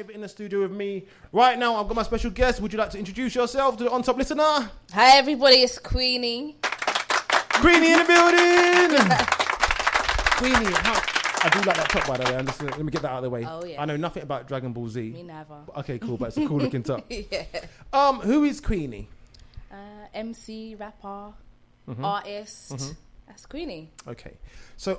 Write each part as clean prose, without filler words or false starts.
live in the studio with me. Right now, I've got my special guest. Would you like to introduce yourself to the On Top listener? Hi, everybody. It's Queenie. Queenie in the building. Queenie, I do like that top, by the way. Let me get that out of the way. Oh, yeah. I know nothing about Dragon Ball Z. Me neither. Okay, cool, but it's a cool looking top. Yeah. Who is Queenie? MC, rapper, artist. That's Queenie. Okay, so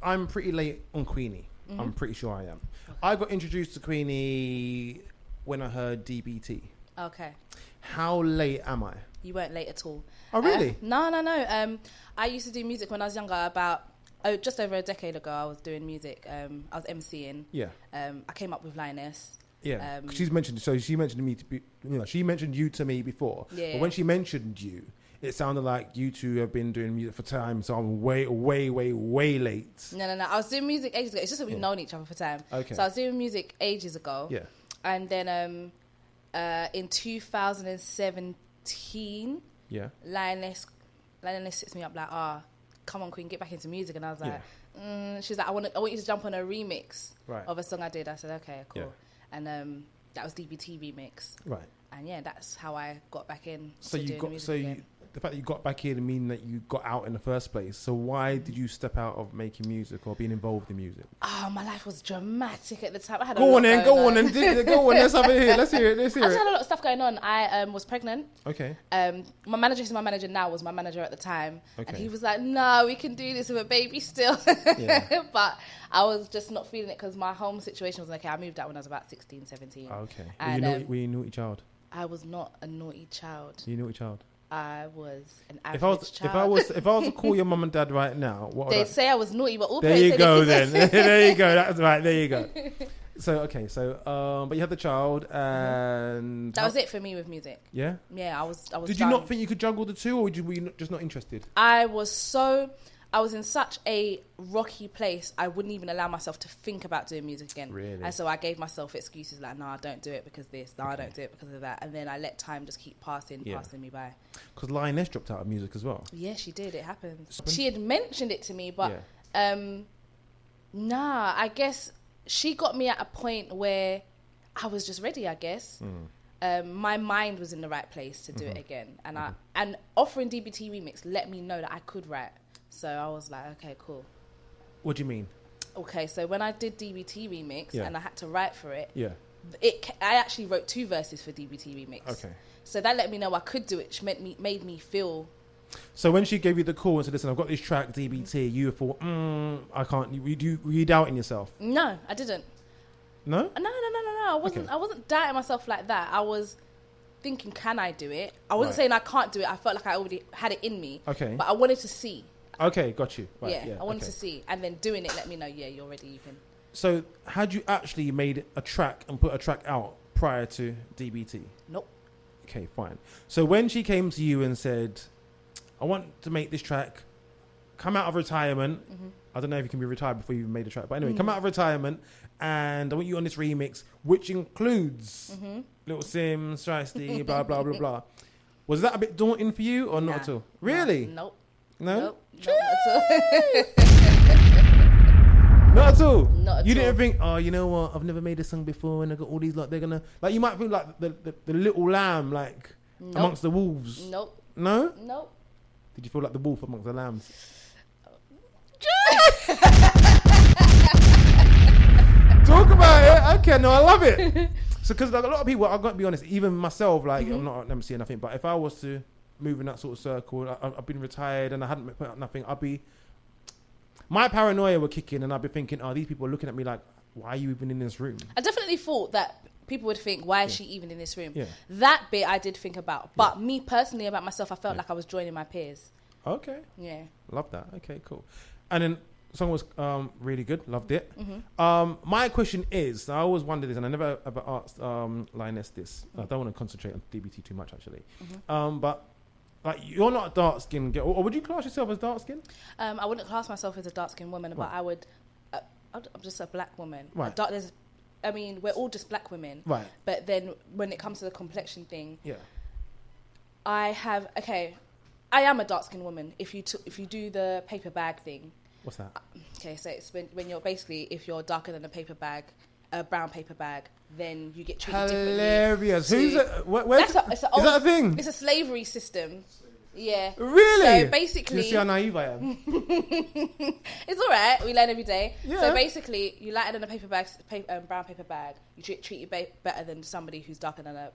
I'm pretty late on Queenie. I'm pretty sure I am. Okay. I got introduced to Queenie when I heard DBT. Okay. How late am I? You weren't late at all. Oh, really? No. I used to do music when I was younger. Just over a decade ago, I was doing music. I was MCing. Yeah. I came up with Lioness. Yeah. She mentioned me to be. She mentioned you to me before. Yeah. But when she mentioned you, it sounded like you two have been doing music for time. So I'm way late. No. I was doing music ages ago. It's just that we've known each other for time. Okay. So I was doing music ages ago. Yeah. And then in 2017, Yeah. Lioness sits me up like, come on, Queen, get back into music. And I was like, she's like, I want you to jump on a remix of a song I did. I said, okay, cool. Yeah. And that was DBT remix. Right. And yeah, that's how I got back in. The fact that you got back in mean that you got out in the first place. So why did you step out of making music or being involved in music? Oh, my life was dramatic at the time. I had Go on. Let's have it here. Let's hear it. I just had a lot of stuff going on. I was pregnant. Okay. My manager, who's my manager now, was my manager at the time. Okay. And he was like, no, we can do this with a baby still. Yeah. But I was just not feeling it because my home situation was okay. I moved out when I was about 16, 17. Okay. And, were you a naughty child? I was not a naughty child. You a naughty child? I was an average child. If I was to call your mum and dad right now, what would they'd say I was naughty, but all there parents you say go then. There you go. That's right. There you go. So but you had the child, and that was it for me with music. Yeah. Yeah, I was. Did you not think you could juggle the two, or were you just not interested? I was in such a rocky place, I wouldn't even allow myself to think about doing music again. Really? And so I gave myself excuses like, no, I don't do it because this, no, I don't do it because of that. And then I let time just keep passing me by. Because Lioness dropped out of music as well. Yeah, she did. It happened. She had mentioned it to me, but I guess she got me at a point where I was just ready, I guess. My mind was in the right place to do it again. And offering DBT Remix let me know that I could write. So I was like, okay, cool. What do you mean? Okay, so when I did DBT Remix and I had to write for it, I actually wrote 2 verses for DBT Remix. Okay. So that let me know I could do it, which made me feel... So when she gave you the call and said, listen, I've got this track, DBT, you thought, I can't, were you doubting yourself? No, I didn't. No? No. I wasn't doubting myself like that. I was thinking, can I do it? I wasn't saying I can't do it. I felt like I already had it in me. Okay. But I wanted to see. Okay, got you. Right, I wanted to see. And then doing it let me know, you're ready, you can. So had you actually made a track and put a track out prior to DBT? Nope. Okay, fine. So when she came to you and said, I want to make this track, come out of retirement. I don't know if you can be retired before you even made a track. But anyway, come out of retirement and I want you on this remix, which includes Little Sims, Shiesty, blah, blah, blah, blah. Was that a bit daunting for you or not at all? Really? Nope. No? Nope. Not at all. Not at all? Not at You all. didn't think, oh, you know what? I've never made a song before and I got all these, like, they're going to... Like, you might think, like, the little lamb, like, amongst the wolves. Nope. No? Nope. Did you feel like the wolf amongst the lambs? Talk about it. Okay, no, I love it. So, because like a lot of people, I've got to be honest, even myself, like, I'm not never seeing nothing, but if I was to move in that sort of circle, I've been retired and I hadn't put up nothing, my paranoia would kick in and I'd be thinking, these people are looking at me like, why are you even in this room? I definitely thought that people would think, why is she even in this room? Yeah. That bit I did think about. But me personally, about myself, I felt like I was joining my peers. Okay. Yeah. Love that. Okay, cool. And then the song was really good. Loved it. My question is, I always wondered this, and I never ever asked Lioness this. I don't want to concentrate on DBT too much, actually. But like, you're not a dark skin girl, or would you class yourself as dark skin? I wouldn't class myself as a dark skinned woman, but I would. I'm just a black woman. Right. We're all just black women. Right. But then when it comes to the complexion thing, Yeah. I am a dark skinned woman. If you do the paper bag thing. What's that? Okay, so it's when you're basically, if you're darker than a paper bag, a brown paper bag, then you get treated differently. Hilarious. Who's it? Is that a thing? It's a slavery system. Yeah. Really? So basically, you see how naive I am. it's all right. We learn every day. Yeah. So basically, you lighter than a brown paper bag. You treat you better than somebody who's darker than a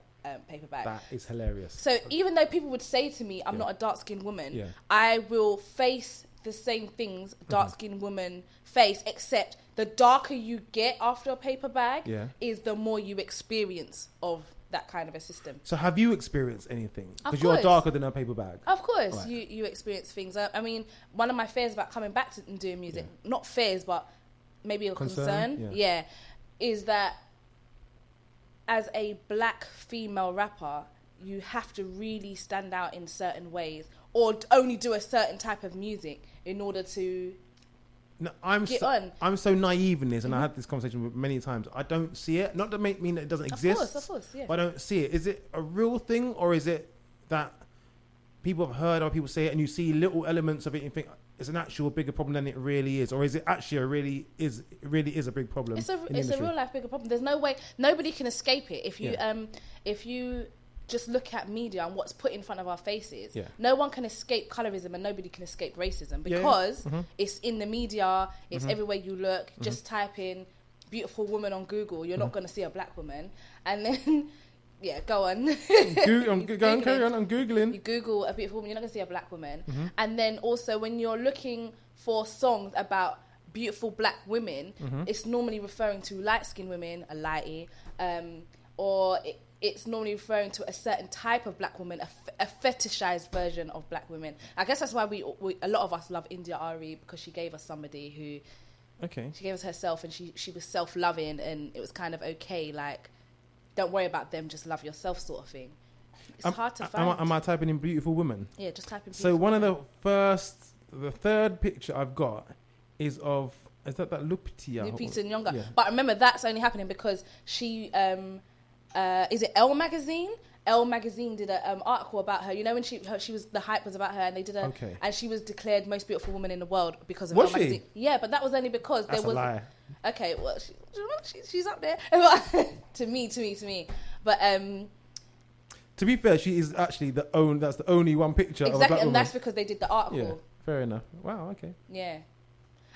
paper bag. That is hilarious. So even though people would say to me, I'm not a dark-skinned woman, I will face the same things dark-skinned women face, except the darker you get after a paper bag is the more you experience of that kind of a system. So have you experienced anything? Because Of you're course. darker than a paper bag. Of course, Right. you experience things. I mean, one of my fears about coming back to and doing music, not fears, but maybe a concern, is that as a black female rapper, you have to really stand out in certain ways or only do a certain type of music in order to No, I'm so naive in this, and I had this conversation with many times. I don't see it. Not to mean that it doesn't exist. Of course, yeah. But I don't see it. Is it a real thing, or is it that people have heard or people say it, and you see little elements of it, and you think it's an actual bigger problem than it really is, or is it actually really is a big problem? It's a real life bigger problem. There's no way nobody can escape it. If you just look at media and what's put in front of our faces, no one can escape colorism and nobody can escape racism because it's in the media, it's everywhere you look. Just type in beautiful woman on Google, you're not going to see a black woman. And then, go on. Carry on, I'm Googling. You Google a beautiful woman, you're not going to see a black woman. And then also when you're looking for songs about beautiful black women, it's normally referring to light-skinned women, a lightie, or it's normally referring to a certain type of black woman, a fetishized version of black women. I guess that's why we a lot of us love India Ari, because she gave us somebody who, she gave us herself, and she was self-loving, and it was kind of okay, like, don't worry about them, just love yourself sort of thing. It's hard to find. Am I typing in beautiful woman? Yeah, just type in beautiful So one woman. of the third picture I've got is that Lupita? Lupita Nyong'o. Yeah. But remember, that's only happening because she... is it Elle Magazine? Elle Magazine did an article about her. You know when she was, the hype was about her, and they did and she was declared most beautiful woman in the world because of Elle Magazine. Yeah, but that was only because That's there was a lie. Okay, well she's up there to me. But to be fair, she is actually that's the only one picture of a black woman. and that's because they did the article. Yeah, fair enough. Wow, okay. Yeah,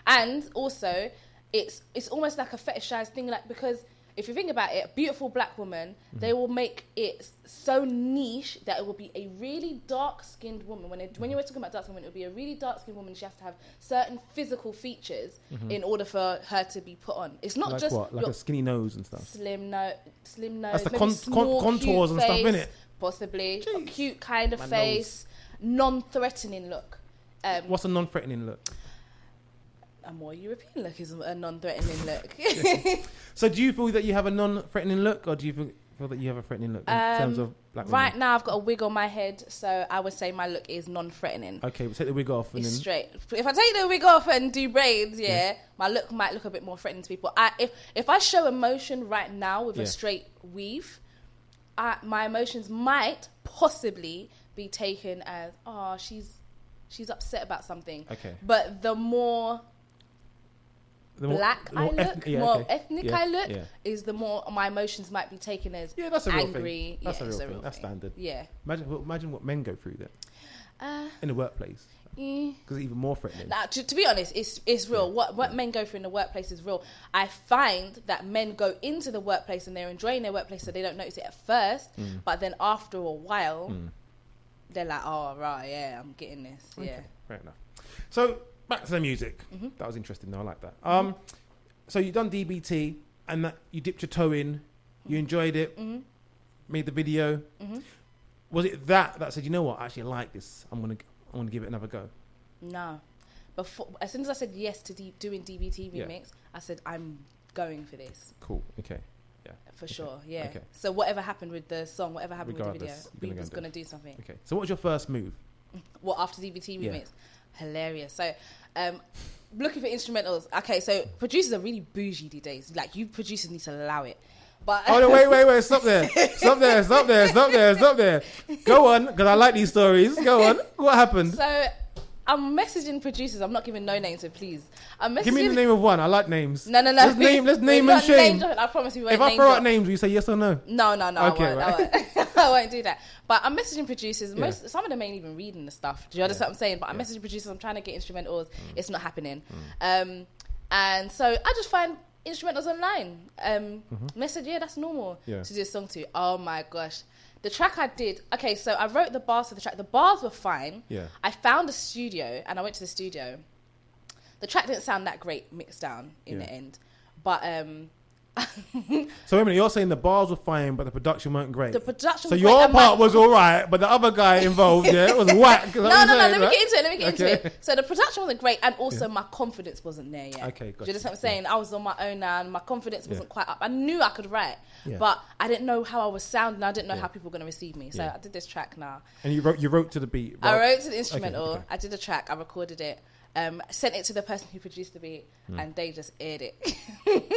and also it's almost like a fetishized thing, like, because if you think about it, a beautiful black woman, they will make it so niche that it will be a really dark-skinned woman. When you were talking about dark-skinned women, it will be a really dark-skinned woman. She has to have certain physical features in order for her to be put on. It's not like just what? Like a skinny nose and stuff. Slim nose. That's the maybe small, contours and cute stuff, face, innit? Possibly Jeez. a cute kind of My face, non-threatening look. What's a non-threatening look? A more European look is a non-threatening look. So do you feel that you have a non-threatening look, or do you feel that you have a threatening look in terms of black women? Right now, I've got a wig on my head, so I would say my look is non-threatening. Okay, we'll take the wig off. And It's then straight. If I take the wig off and do braids, my look might look a bit more threatening to people. If I show emotion right now with a straight weave, my emotions might possibly be taken as, oh, she's upset about something. Okay. But the more black I look, more ethnic I look, is the more my emotions might be taken as that's a real angry. thing. That's Yeah, a it's real thing. That's standard. Yeah. Imagine what men go through then in the workplace, because it's even more threatening. Now, to be honest, it's real. What men go through in the workplace is real. I find that men go into the workplace and they're enjoying their workplace, so they don't notice it at first, but then after a while, they're like, oh, right, yeah, I'm getting this. Okay, Yeah. fair enough. So back to the music. That was interesting though. I like that. So you done DBT and that you dipped your toe in. You enjoyed it. Made the video. Was it that said, you know what? I actually like this. I'm gonna give it another go. No. As soon as I said yes to doing DBT remix, I said I'm going for this. Cool. Okay. Yeah. For sure. Yeah. Okay. So whatever happened with the song, whatever happened with the video, Regardless, we you're was gonna gonna do something. Okay. So what was your first move? What, after DBT remix? Hilarious. So, looking for instrumentals. Okay, so producers are really bougie these days. Like, you producers need to allow it. But Oh no! Wait! Stop there! Stop there! Go on, because I like these stories. Go on. What happened? So, I'm messaging producers. I'm not giving no names, so please. I'm messaging. Give me the name of one. I like names. No. Let's name and shame. I promise you won't. If I throw out names, will you say yes or no? No. Okay, I won't. I won't do that. But I'm messaging producers. Some of them ain't even reading the stuff. Do you understand what I'm saying? But I'm messaging producers. I'm trying to get instrumentals. It's not happening. And so I just find instrumentals online. Message, that's normal to do a song to. Oh my gosh. The track I did, okay, so I wrote the bars for the track. The bars were fine. Yeah. I found a studio and I went to the studio. The track didn't sound that great mixed down in the end. But so wait a minute, you're saying the bars were fine, but the production weren't great. The production. So your part was all right, but the other guy involved, it was whack. No. Let me get into it. So the production wasn't great, and also my confidence wasn't there yet. Okay, gotcha. Do you understand what I'm saying? I was on my own now, and my confidence wasn't quite up. I knew I could write, but I didn't know how I was sounding. I didn't know how people were going to receive me. So I did this track now. And you wrote to the beat. Right? I wrote to the instrumental. Okay. I did the track. I recorded it. Sent it to the person who produced the beat, and they just aired it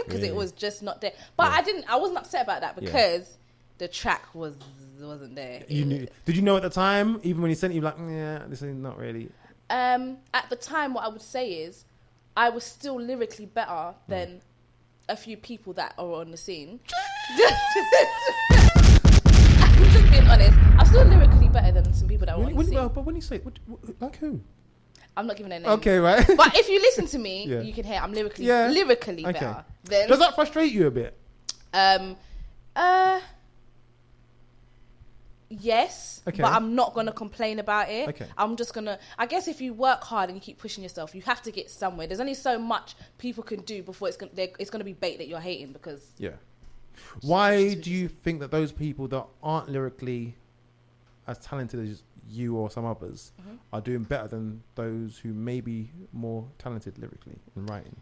because it was just not there. But I wasn't upset about that because the track wasn't there. You knew? Did you know at the time, even when he sent you, like, this is not really? At the time, what I would say is, I was still lyrically better than a few people that are on the scene. I'm just being honest. I'm still lyrically better than some people that are on the scene. But when you say, like who? I'm not giving a name. Okay, right. But if you listen to me, you can hear I'm lyrically better. Then, does that frustrate you a bit? Yes, but I'm not going to complain about it. Okay. I'm just going to... I guess if you work hard and you keep pushing yourself, you have to get somewhere. There's only so much people can do before it's going to be bait that you're hating because... Yeah. Why do you think that those people that aren't lyrically as talented as you or some others are doing better than those who may be more talented lyrically in writing?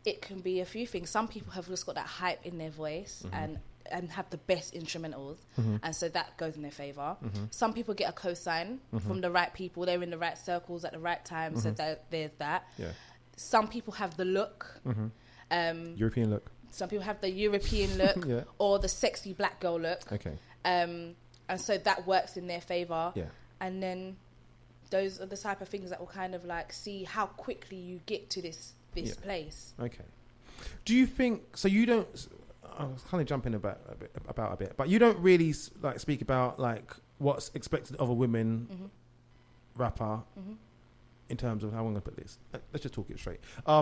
It can be a few things. Some people have just got that hype in their voice and have the best instrumentals, and so that goes in their favour. Some people get a cosign from the right people. They're in the right circles at the right time, so there's that. Yeah. Some people have the look. European look. Some people have the European look or the sexy black girl look. Okay. And so that works in their favour. Yeah. And then those are the type of things that will kind of like see how quickly you get to this place. Okay. Do you think, so you don't, I was kind of jumping about a bit, but you don't really like speak about like what's expected of a women rapper in terms of how I'm going to put this. Let's just talk it straight.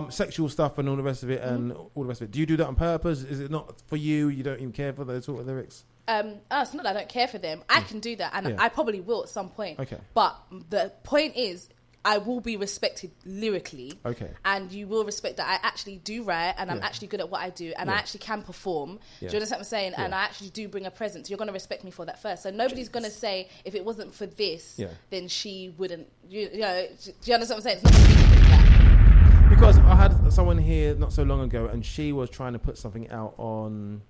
Sexual stuff and all the rest of it and all the rest of it. Do you do that on purpose? Is it not for you? You don't even care for those sort of lyrics? It's not that I don't care for them. I can do that, and I probably will at some point. Okay. But the point is, I will be respected lyrically. Okay. And you will respect that I actually do write, and I'm actually good at what I do, and I actually can perform. Do you understand what I'm saying? And I actually do bring a presence. You're going to respect me for that first. So nobody's going to say, if it wasn't for this, then she wouldn't. You know, do you understand what I'm saying? It's not going to be that. Because I had someone here not so long ago, and she was trying to put something out on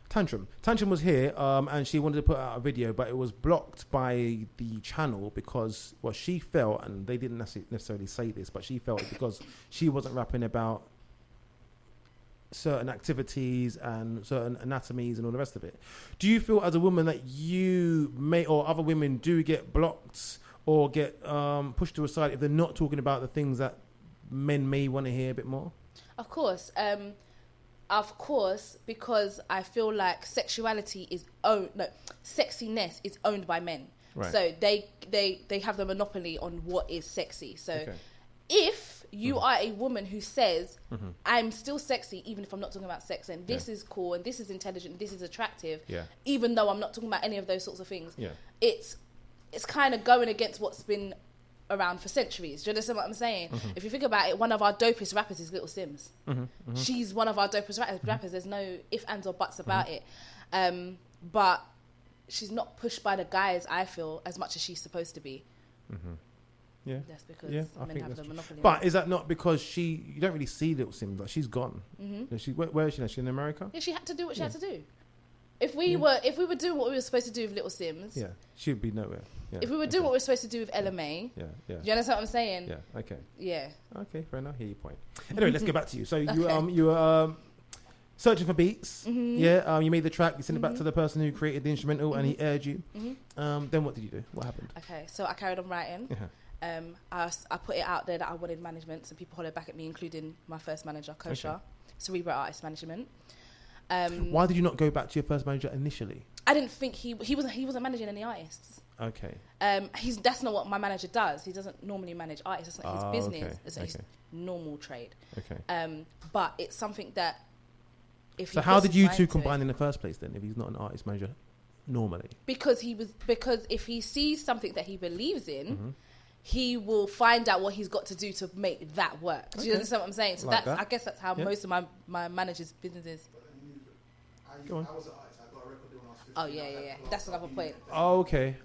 Tantrum. Tantrum was here, and she wanted to put out a video, but it was blocked by the channel because, well, she felt, and they didn't necessarily say this, but she felt because she wasn't rapping about certain activities and certain anatomies and all the rest of it. Do you feel as a woman that you may, or other women do get blocked or get pushed to a side if they're not talking about the things that men may want to hear a bit more? Of course. Of course, because I feel like sexuality is sexiness is owned by men. Right. So they have the monopoly on what is sexy. So if you are a woman who says, I'm still sexy even if I'm not talking about sex, and this is cool and this is intelligent and this is attractive, even though I'm not talking about any of those sorts of things, it's kind of going against what's been around for centuries. Do you understand what I'm saying? If you think about it, one of our dopest rappers is Little Sims. She's one of our dopest rappers. There's no ifs, ands or buts about it. But she's not pushed by the guys, I feel, as much as she's supposed to be. Yeah. That's because I men have the monopoly. But is that not because you don't really see Little Sims? Like, she's gone. Where is she now? Is she in America? Yeah, she had to do what she had to do. If we were doing what we were supposed to do with Little Sims, she would be nowhere. Yeah. If we were doing what we were supposed to do with LMA, do you understand what I'm saying? Yeah. Okay. Yeah. Okay. Fair enough. Hear your point. Anyway, let's get back to you. So you Searching for beats. Mm-hmm. Yeah. You made the track. You sent it back to the person who created the instrumental, and he aired you. Then what did you do? What happened? Okay, so I carried on writing. I put it out there that I wanted management, so people hollered back at me, including my first manager, Kosha, Cerebral Artist Management. Why did you not go back to your first manager initially? I didn't think he wasn't managing any artists. Okay. That's not what my manager does. He doesn't normally manage artists. That's not his business. Okay. It's his normal trade. Okay. But it's something that if so how did you two combine in the first place then? If he's not an artist manager normally? Because if he sees something that he believes in, he will find out what he's got to do to make that work. Do you understand what I'm saying? So I guess that's how most of my managers' business is. Go on. I was an artist. I got a record deal when I was 15. Oh yeah. That's another point. Oh, okay.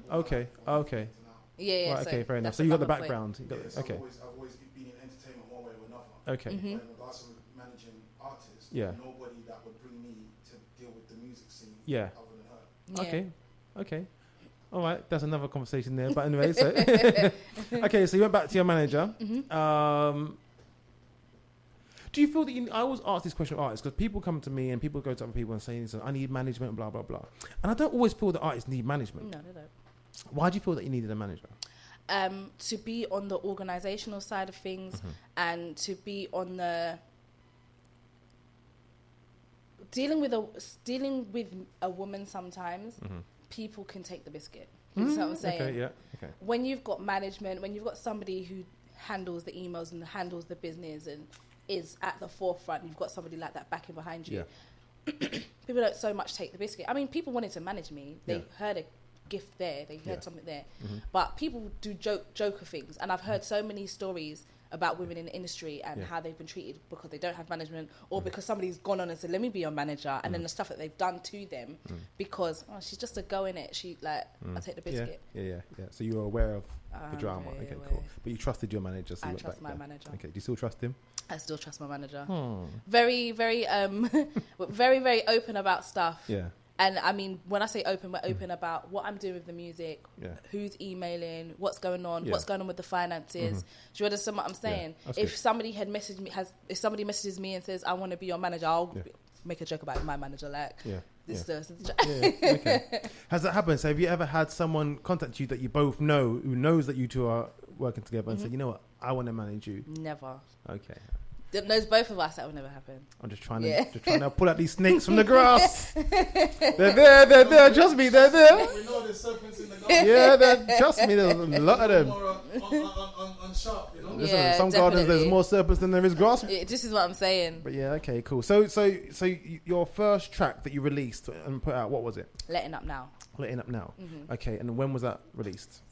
Yeah. Right, okay, fair enough. So you got the background. Okay. I've always been in entertainment one way or another. Okay. But in regards to managing artists, nobody that would bring me to deal with the music scene other than her. Yeah. Okay. All right, that's another conversation there. But anyway, so okay, so you went back to your manager. Do you feel that I always ask this question of artists because people come to me and people go to other people and say, I need management, blah, blah, blah. And I don't always feel that artists need management. No, they don't. Why do you feel that you needed a manager? To be on the organisational side of things and to be on the dealing with a woman sometimes, people can take the biscuit. You know what I'm saying? Okay, yeah. Okay. When you've got management, when you've got somebody who handles the emails and handles the business and is at the forefront, you've got somebody like that backing behind you. People don't so much take the biscuit. I mean, people wanted to manage me. They heard a gift there. They heard something there. But people do joker things. And I've heard so many stories about women in the industry and how they've been treated because they don't have management or because somebody's gone on and said, let me be your manager. And then the stuff that they've done to them because, she's just a go in it. She I'll take the biscuit. Yeah. So you were aware of the drama. very Okay, aware. cool. But you trusted your manager. So I you trust went back my there. manager. Okay. Do you still trust him? I still trust my manager. Hmm. Very, very, very, very open about stuff. Yeah. And I mean, when I say open, we're open about what I'm doing with the music, who's emailing, what's going on, what's going on with the finances. Do you understand what I'm saying? Yeah, if somebody had messaged me, if somebody messages me and says, I want to be your manager, I'll make a joke about my manager. Like, okay. Has that happened? So have you ever had someone contact you that you both know, who knows that you two are working together and say, you know what, I want to manage you? Never. Okay. That knows both of us, that will never happen. I'm just trying to pull out these snakes from the grass. They're there. Trust me, they're there. We know there's serpents in the garden. Yeah, trust me, there's a lot of them. On sharp, you know? Listen, Yeah, some gardens there's definitely. more serpents than there is grass. This is what I'm saying. But yeah, okay, cool. So your first track that you released and put out, what was it? Letting Up Now. Letting Up Now. Okay, and when was that released?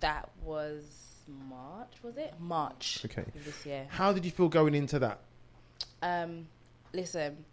That was March, was it? March. Okay. Of this year. How did you feel going into that? Listen,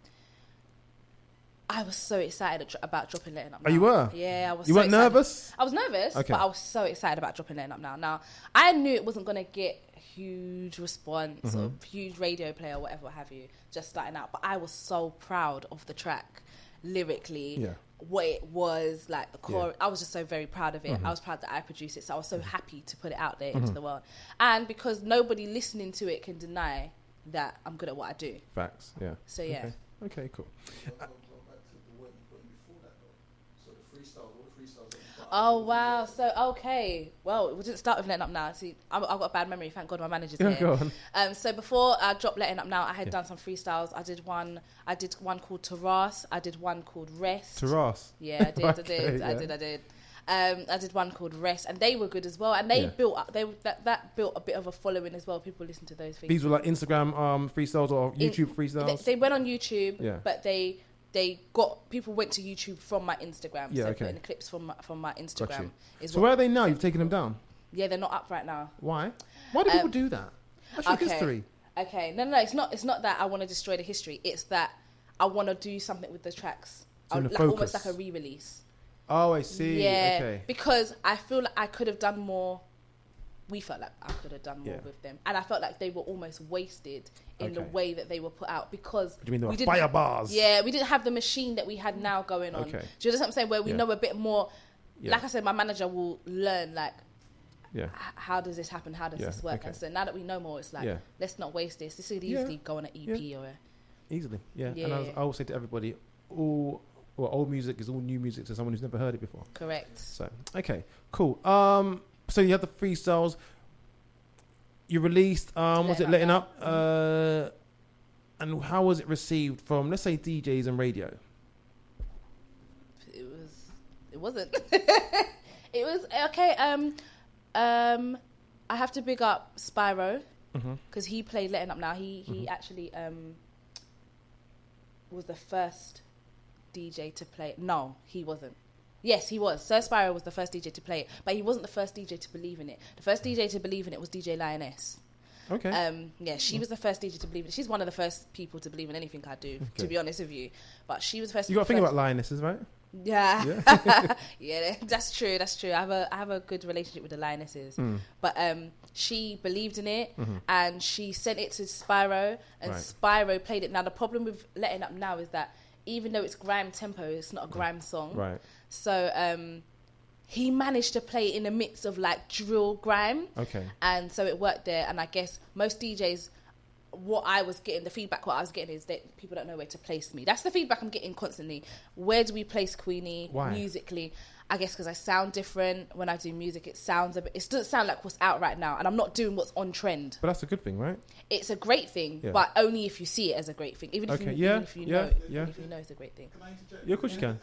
I was so excited about dropping Letting Up Now. Oh, you were? Yeah, I was. You so weren't excited. nervous? I was nervous, Okay. but I was so excited about dropping Letting Up Now. Now, I knew it wasn't going to get huge response or huge radio play or whatever have you, just starting out. But I was so proud of the track, lyrically. Yeah. What it was, like the core. I was just so very proud of it. I was proud that I produced it, so I was so happy to put it out there into the world. And because nobody listening to it can deny that I'm good at what I do. Facts, yeah. So yeah. Okay, cool. Go back to the work you put in before that, though. So the freestyles, all the freestyles that you got. Oh wow! So okay, well, we didn't start with Letting Up Now. See, I've got a bad memory. Thank God my manager's Yeah, here. go on. So before I dropped Letting Up Now, I had done some freestyles. I did one called Taras. I did one called Rest. Taras. Yeah, I did. Okay, I did. I did one called Rest, and they were good as well. And they built up. That built a bit of a following as well. People listen to those things. These were like Instagram freestyles or YouTube freestyles? They went on YouTube, Yeah. but they got people went to YouTube from my Instagram. Yeah, so okay. putting clips from my Got Instagram. you. Is So what, where are they now? You've taken them down. yeah, they're not up right now. Why? Why do people do that? That's your Okay. history. Okay, no, it's not that I want to destroy the history. It's that I want to do something with the tracks. So in the almost focus. like a re-release. Oh, I see. Yeah, Okay. because I feel like I could have done more. We felt like I could have done more Yeah. with them, and I felt like they were almost wasted in the Okay. way that they were put out because What do you mean there we were didn't fire bars? Yeah, we didn't have the machine that we had now going on. Okay. Do you understand what I'm saying? Where we Yeah. know a bit more. Yeah. Like I said, my manager will learn like Yeah. how does this happen? How does Yeah, this work? okay. And so now that we know more, it's like Yeah. let's not waste this. This could Yeah. easily go on an EP or Easily, yeah. And I always say to everybody, old music is all new music to someone who's never heard it before. Correct. So, okay, cool. So you had the freestyles. You released, was it Letting Up? And how was it received from, let's say, DJs and radio? It wasn't. It was okay. I have to big up Spyro because he played Letting Up Now. He actually was the first DJ to play it. No, he wasn't. Yes, he was. Sir Spyro was the first DJ to play it, but he wasn't the first DJ to believe in it. The first DJ to believe in it was DJ Lioness. Okay. Yeah, she was the first DJ to believe in it. She's one of the first people to believe in anything I do, to be honest with you. But she was the first. You got to think about Lionesses, right? Yeah. Yeah, that's true. That's true. I have a good relationship with the Lionesses. But she believed in it and she sent it to Spyro and Spyro played it. Now, the problem with Letting Up Now is that even though it's grime tempo, it's not a grime song. Right. So he managed to play it in the midst of like drill grime. Okay. And so it worked there. And I guess most DJs, the feedback I was getting is that people don't know where to place me. That's the feedback I'm getting constantly. Where do we place Queenie musically? I guess because I sound different when I do music. It doesn't sound like what's out right now, and I'm not doing what's on trend. But that's a good thing, right? It's a great thing, but only if you see it as a great thing. Even if you know it's a great thing. Can I interject? Yeah, of course you can.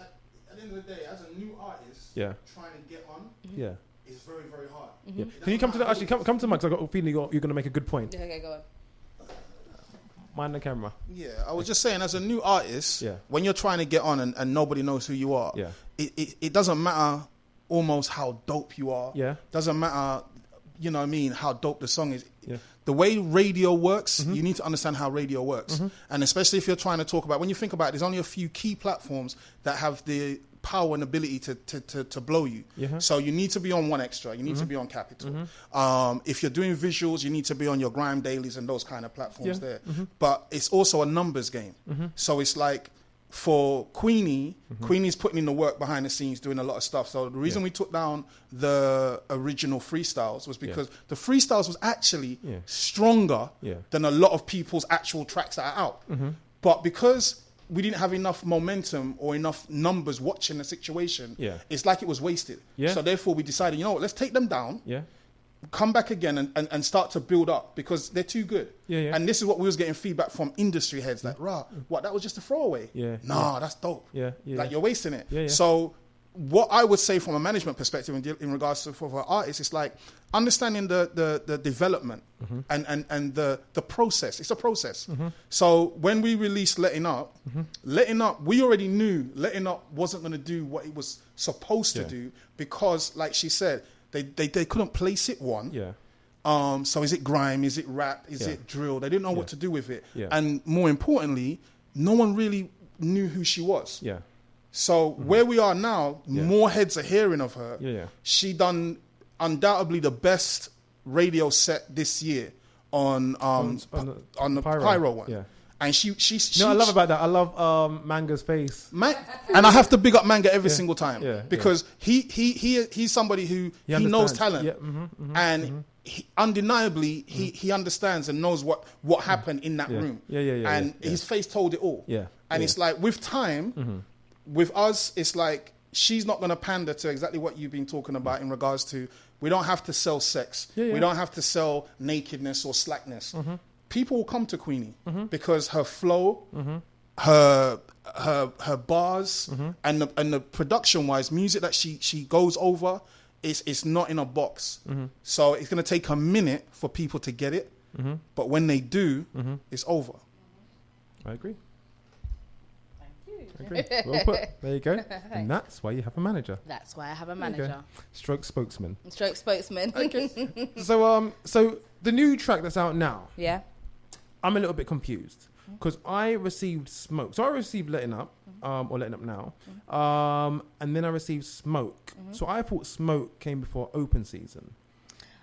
At the end of the day, as a new artist, trying to get on, is very, very hard. Yeah. Can you come to the mic? Because I got a feeling you're going to make a good point. Okay, go on. Mind the camera. Yeah, I was just saying, as a new artist, when you're trying to get on and nobody knows who you are, it doesn't matter almost how dope you are. Yeah. Doesn't matter, you know what I mean, how dope the song is. Yeah. The way radio works, you need to understand how radio works. And especially if you're trying to talk about, when you think about it, there's only a few key platforms that have the power and ability to blow you. So you need to be on 1Xtra, you need to be on Capital. If you're doing visuals, you need to be on your Grime Dailies and those kind of platforms there. But it's also a numbers game. So it's like, for Queenie, Queenie's putting in the work behind the scenes, doing a lot of stuff. So the reason we took down the original freestyles was because the freestyles was actually stronger than a lot of people's actual tracks that are out. But because we didn't have enough momentum or enough numbers watching the situation, it's like it was wasted. So therefore we decided, you know what, let's take them down. Come back again and start to build up because they're too good. And this is what we was getting feedback from industry heads that, what, that was just a throwaway? Nah, that's dope. Like, you're wasting it. So what I would say from a management perspective in regards to for artists, it's like understanding the development and the process. It's a process. So when we released Letting Up, we already knew Letting Up wasn't going to do what it was supposed to do because, like she said, they couldn't place it so is it grime? Is it rap? Is it drill? They didn't know what to do with it. And more importantly, no one really knew who she was. So where we are now, more heads are hearing of her. She done undoubtedly the best radio set this year on the Pyro one. And she I love about that. I love Manga's face. And I have to big up Manga every single time because he's somebody who he knows talent and undeniably he understands and knows what happened in that room. And his face told it all. And it's like with time, with us, it's like she's not going to pander to exactly what you've been talking about in regards to we don't have to sell sex. We don't have to sell nakedness or slackness. People will come to Queenie because her flow, her bars, and the production-wise music that she goes over, it's not in a box. So it's going to take a minute for people to get it, but when they do, it's over. I agree. Thank you. Well put. There you go. And that's why you have a manager. That's why I have a manager. Stroke spokesman. Stroke spokesman. Okay. So the new track that's out now. Yeah. I'm a little bit confused because I received Smoke. So I received Letting Up, or Letting Up Now, and then I received Smoke. So I thought Smoke came before Open Season,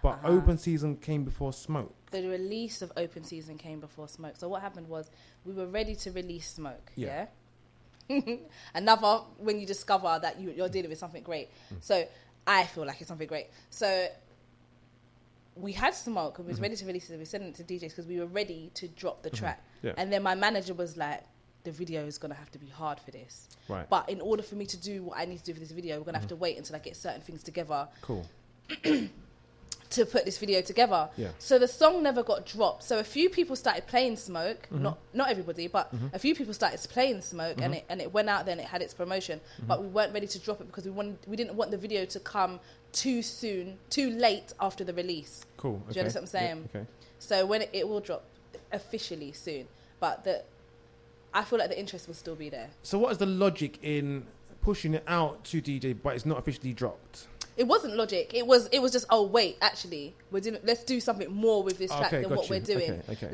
but Open Season came before Smoke. The release of Open Season came before Smoke. So what happened was we were ready to release Smoke. Yeah. Another when you discover that you're dealing with something great. So I feel like it's something great. So we had Smoke and we was ready to release it. We sent it to DJs because we were ready to drop the track. Yeah. And then my manager was like, the video is going to have to be hard for this. Right. But in order for me to do what I need to do for this video, we're going to have to wait until I get certain things together. Cool. To put this video together. Yeah. So the song never got dropped. So a few people started playing Smoke, not everybody, but a few people started playing Smoke, and it went out there and it had its promotion. But we weren't ready to drop it because we didn't want the video to come too soon, too late after the release. Cool. Do you understand what I'm saying? Yeah, okay. So when it will drop officially soon, but I feel like the interest will still be there. So what is the logic in pushing it out to DJ, but it's not officially dropped? It wasn't logic. It was just, oh wait, actually let's do something more with this track than what we're doing. Okay.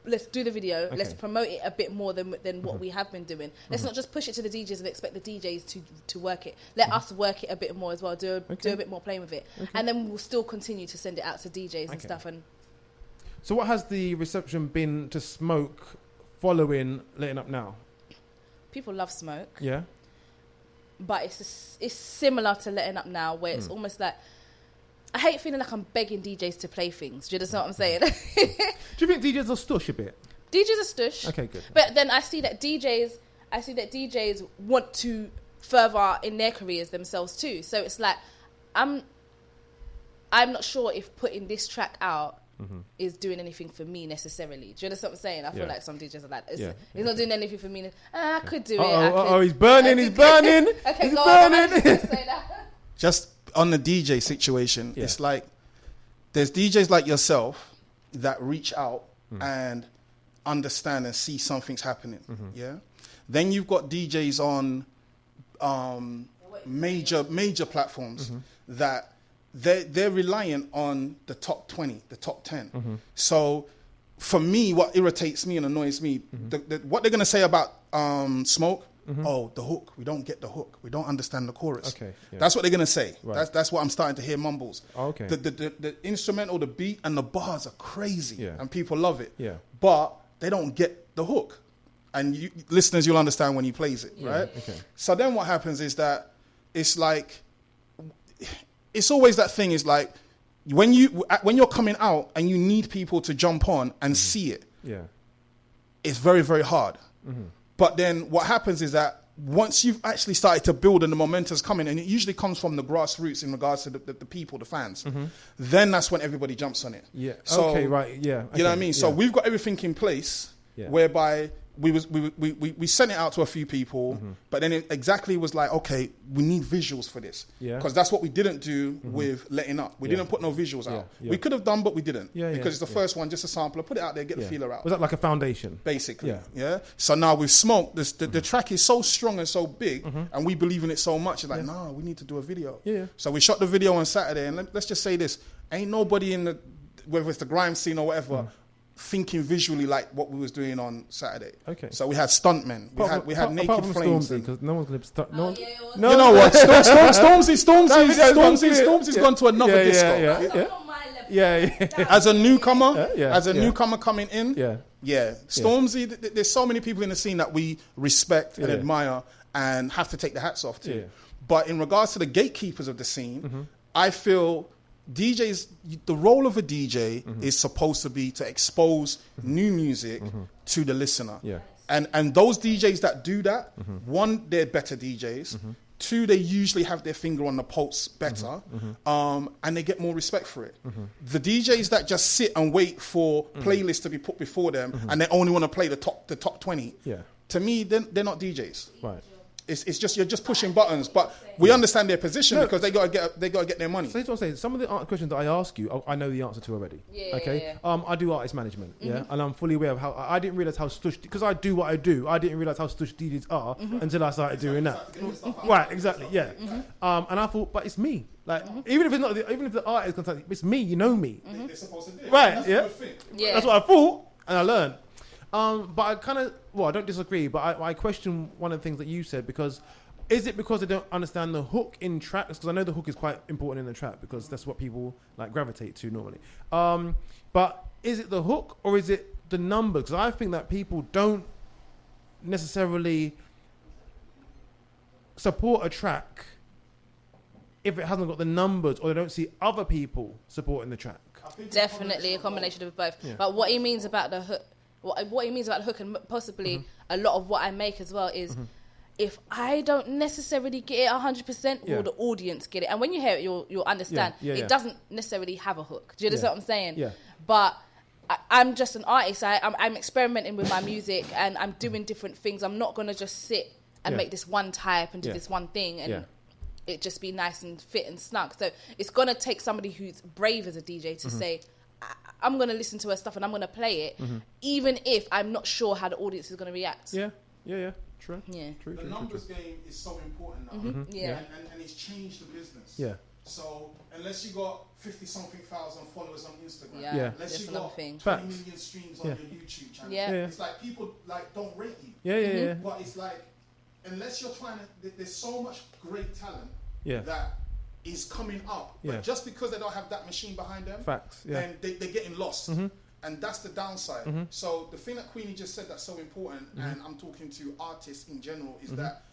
Let's do the video. Let's promote it a bit more than what we have been doing. Let's not just push it to the DJs and expect the DJs to work it. Let us work it a bit more as well. Do a bit more playing with it, and then we'll still continue to send it out to DJs and stuff. And so, what has the reception been to Smoke following Letting Up Now? People love Smoke. Yeah. But it's similar to Letting Up Now, where it's almost like, I hate feeling like I'm begging DJs to play things. Do you understand what I'm saying? Do you think DJs are stush a bit? DJs are stush. Okay, good. But then I see that DJs want to further in their careers themselves too. So it's like, I'm not sure if putting this track out is doing anything for me necessarily. Do you understand what I'm saying? I feel like some DJs are like, it's not doing anything for me. I could do it. He's burning. Okay, go on. Say that. Just on the DJ situation, it's like there's DJs like yourself that reach out and understand and see something's happening. Yeah. Then you've got DJs on major platforms that they're reliant on the top 20, the top 10. So for me, what irritates me and annoys me, what they're going to say about Smoke, oh, the hook, we don't get the hook. We don't understand the chorus. Okay, yeah. That's what they're going to say. Right. That's what I'm starting to hear mumbles. Oh, okay. The instrumental, the beat, and the bars are crazy, and people love it. Yeah. But they don't get the hook. And you, listeners, you'll understand when he plays it, right? Okay. So then what happens is that it's like, it's always that thing is like, when you're coming out and you need people to jump on and see it, it's very, very hard. But then what happens is that once you've actually started to build and the momentum's coming, and it usually comes from the grassroots in regards to the people, the fans, then that's when everybody jumps on it. Yeah. So, okay, right. Yeah. Okay. You know what I mean? So we've got everything in place whereby we sent it out to a few people, but then it exactly was like, okay, we need visuals for this. Yeah. Because that's what we didn't do with Letting Up. We didn't put no visuals out. Yeah. We could have done, but we didn't. Because it's the first one, just a sampler. Put it out there, get the feeler out. Was that like a foundation? Basically. Yeah. So now with Smoke, the track is so strong and so big, and we believe in it so much. It's like, no, we need to do a video. Yeah. So we shot the video on Saturday, and let's just say this: ain't nobody in whether it's the grime scene or whatever, thinking visually like what we was doing on Saturday. Okay. So we had stuntmen. We had naked flames. Because no one's going to start. No. You know what? Stormzy's gone to another disco. Yeah. As a newcomer, newcomer coming in. Yeah. Stormzy. There's so many people in the scene that we respect and admire and have to take the hats off to. Yeah. But in regards to the gatekeepers of the scene, I feel DJs, the role of a DJ is supposed to be to expose new music to the listener. Yeah. And those DJs that do that, one, they're better DJs. Two, they usually have their finger on the pulse better, and they get more respect for it. The DJs that just sit and wait for playlists to be put before them, and they only want to play the top 20. Yeah. To me, they're not DJs. Right. It's just you're just pushing buttons, but we understand their position because they gotta get their money. So that's what I'm saying. Some of the questions that I ask you, I know the answer to already. Yeah. Okay. I do artist management. Yeah, and I'm fully aware of how I didn't realize how stush because I do what I do. I didn't realize how stush DJs are until I started doing that. Right. Exactly. Yeah. And I thought, but it's me. Like even if it's not, even if the artist is it's me. You know me. They're supposed to do. Right. Yeah. That's what I thought, and I learned. But I kind of, I don't disagree, but I question one of the things that you said because is it because they don't understand the hook in tracks? Because I know the hook is quite important in the track because that's what people like gravitate to normally. But is it the hook or is it the numbers? Because I think that people don't necessarily support a track if it hasn't got the numbers or they don't see other people supporting the track. Definitely a combination of both. Yeah. But what he means about the hook, what he means about the hook, and possibly a lot of what I make as well is if I don't necessarily get it 100%, will the audience get it? And when you hear it, you'll understand. It doesn't necessarily have a hook. Do you understand what I'm saying? Yeah. But I'm just an artist. I'm experimenting with my music, and I'm doing different things. I'm not going to just sit and make this one type and do this one thing and it just be nice and fit and snug. So it's going to take somebody who's brave as a DJ to say, I'm going to listen to her stuff and I'm going to play it, even if I'm not sure how the audience is going to react. Yeah. True. Yeah. The numbers game is so important now. And it's changed the business. Yeah. So unless you got 50-something thousand followers on Instagram, unless you got 20 million streams on your YouTube channel, it's like people like don't rate you. Yeah. But it's like, unless you're trying to, there's so much great talent that is coming up, but just because they don't have that machine behind them, then they're getting lost. And that's the downside. So the thing that Queenie just said that's so important, and I'm talking to artists in general, is that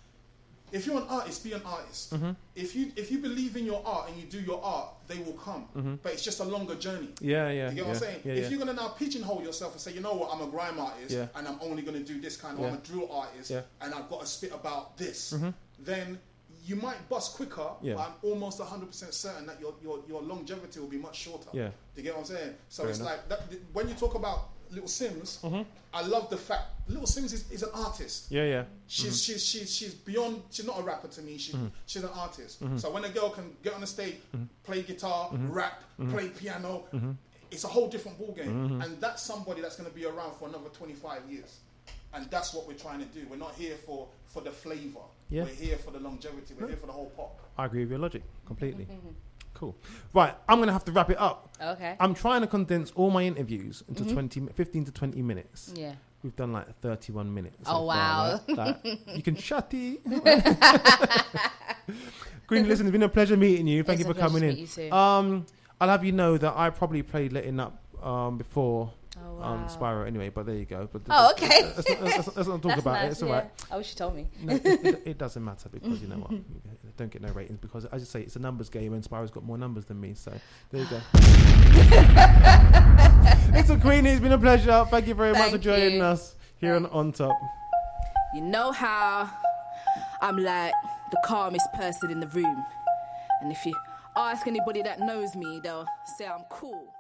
if you're an artist, be an artist. If you believe in your art and you do your art, they will come. But it's just a longer journey. You get what I'm saying? If you're going to now pigeonhole yourself and say, you know what, I'm a grime artist and I'm only going to do this kind of, I'm a drill artist and I've got to spit about this, then you might bust quicker, but I'm almost 100% certain that your longevity will be much shorter. Do you get what I'm saying? So it's like, that, when you talk about Little Simz, I love the fact Little Simz is an artist. She's beyond. She's not a rapper to me. She's an artist. So when a girl can get on the stage, play guitar, rap, play piano, it's a whole different ballgame. And that's somebody that's going to be around for another 25 years. And that's what we're trying to do. We're not here for the flavor. We're here for the longevity. We're here for the whole pop. I agree with your logic completely. Cool. Right, I'm going to have to wrap it up. Okay. I'm trying to condense all my interviews into 15 to 20 minutes. Yeah. We've done like 31 minutes. Oh, wow. Like, you can shut it. Queen, listen, it's been a pleasure meeting you. Thank you for coming in. You too. I'll have you know that I probably played Letting Up before Spyro anyway, but there you go. But okay. Let's not talk about it. It's all right. I wish you told me. No, it doesn't matter because you know what? I don't get no ratings because I just say it's a numbers game and Spyro's got more numbers than me. So there you go. Little Queenie, it's been a pleasure. Thank you very much for joining us here on Top. You know how I'm like the calmest person in the room. And if you ask anybody that knows me, they'll say I'm cool.